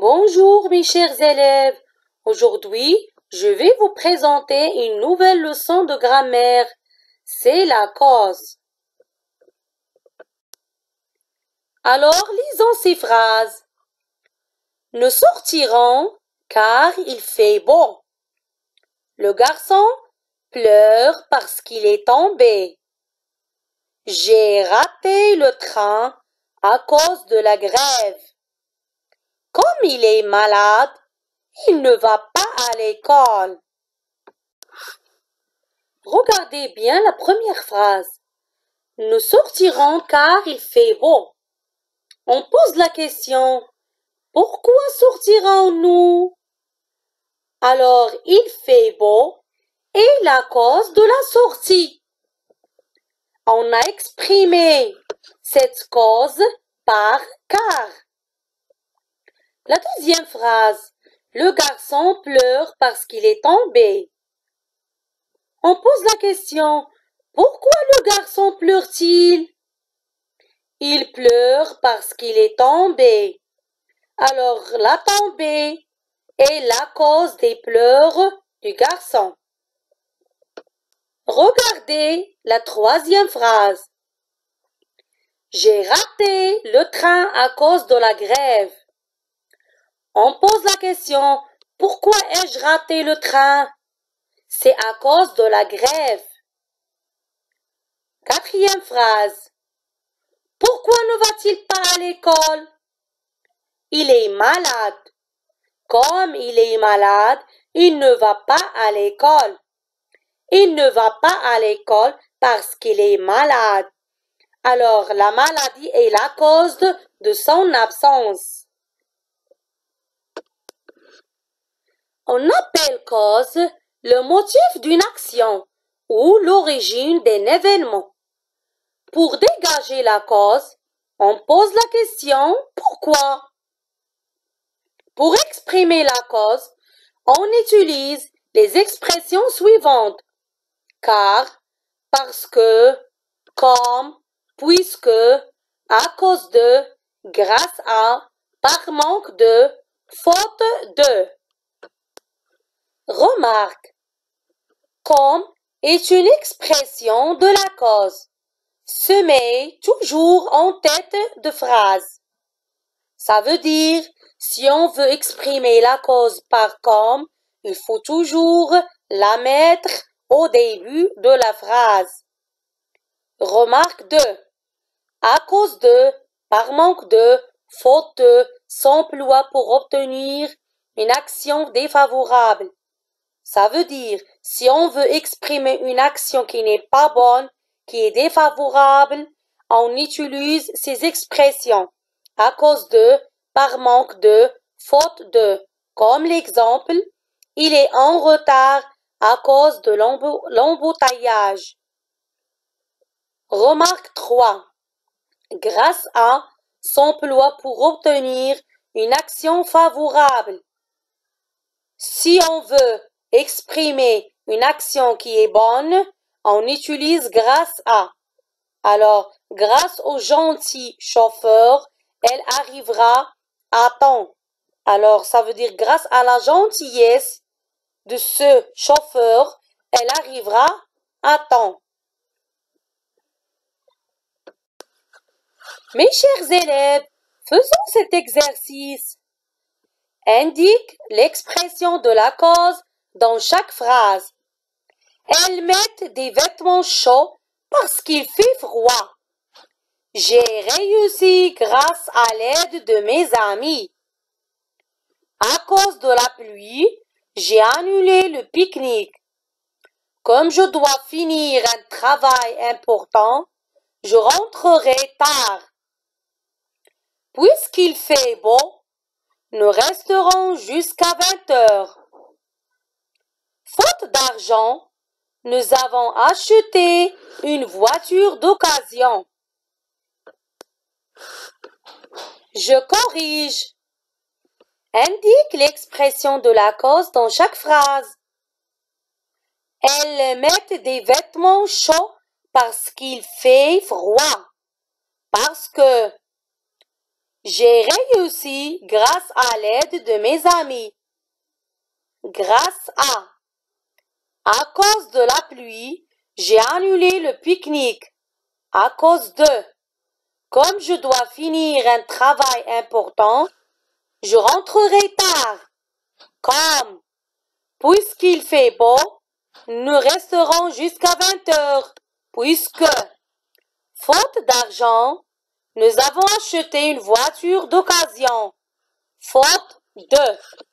Bonjour mes chers élèves. Aujourd'hui, je vais vous présenter une nouvelle leçon de grammaire. C'est la cause. Alors, lisons ces phrases. Nous sortirons car il fait beau. Le garçon pleure parce qu'il est tombé. J'ai raté le train à cause de la grève. Comme il est malade, il ne va pas à l'école. Regardez bien la première phrase. Nous sortirons car il fait beau. On pose la question, pourquoi sortirons-nous? Alors, il fait beau est la cause de la sortie. On a exprimé cette cause par car. La deuxième phrase, le garçon pleure parce qu'il est tombé. On pose la question, pourquoi le garçon pleure-t-il? Il pleure parce qu'il est tombé. Alors, la tombée est la cause des pleurs du garçon. Regardez la troisième phrase. J'ai raté le train à cause de la grève. On pose la question, pourquoi ai-je raté le train? C'est à cause de la grève. Quatrième phrase. Pourquoi ne va-t-il pas à l'école? Il est malade. Comme il est malade, il ne va pas à l'école. Il ne va pas à l'école parce qu'il est malade. Alors, la maladie est la cause de son absence. On appelle cause le motif d'une action ou l'origine d'un événement. Pour dégager la cause, on pose la question pourquoi? Pour exprimer la cause, on utilise les expressions suivantes. Car, parce que, comme, puisque, à cause de, grâce à, par manque de, faute de. Remarque. Comme est une expression de la cause. Se met toujours en tête de phrase. Ça veut dire, si on veut exprimer la cause par comme, il faut toujours la mettre au début de la phrase. Remarque 2. À cause de, par manque de, faute de, s'emploie pour obtenir une action défavorable. Ça veut dire, si on veut exprimer une action qui n'est pas bonne, qui est défavorable, on utilise ces expressions. À cause de, par manque de, faute de. Comme l'exemple, il est en retard à cause de l'embouteillage. Remarque 3. Grâce à s'emploie pour obtenir une action favorable. Si on veut exprimer une action qui est bonne, on utilise grâce à. Alors, grâce au gentil chauffeur, elle arrivera à temps. Alors, ça veut dire grâce à la gentillesse de ce chauffeur, elle arrivera à temps. Mes chers élèves, faisons cet exercice. Indique l'expression de la cause dans chaque phrase. Elles mettent des vêtements chauds parce qu'il fait froid. J'ai réussi grâce à l'aide de mes amis. À cause de la pluie, j'ai annulé le pique-nique. Comme je dois finir un travail important, je rentrerai tard. Puisqu'il fait beau, nous resterons jusqu'à 20 heures. Faute d'argent, nous avons acheté une voiture d'occasion. Je corrige. Indique l'expression de la cause dans chaque phrase. Elles mettent des vêtements chauds parce qu'il fait froid. Parce que J'ai réussi grâce à l'aide de mes amis. Grâce à cause de la pluie, j'ai annulé le pique-nique. À cause de, comme je dois finir un travail important, je rentrerai tard. Comme, puisqu'il fait beau, nous resterons jusqu'à 20 heures. Puisque, faute d'argent, nous avons acheté une voiture d'occasion. Faute de.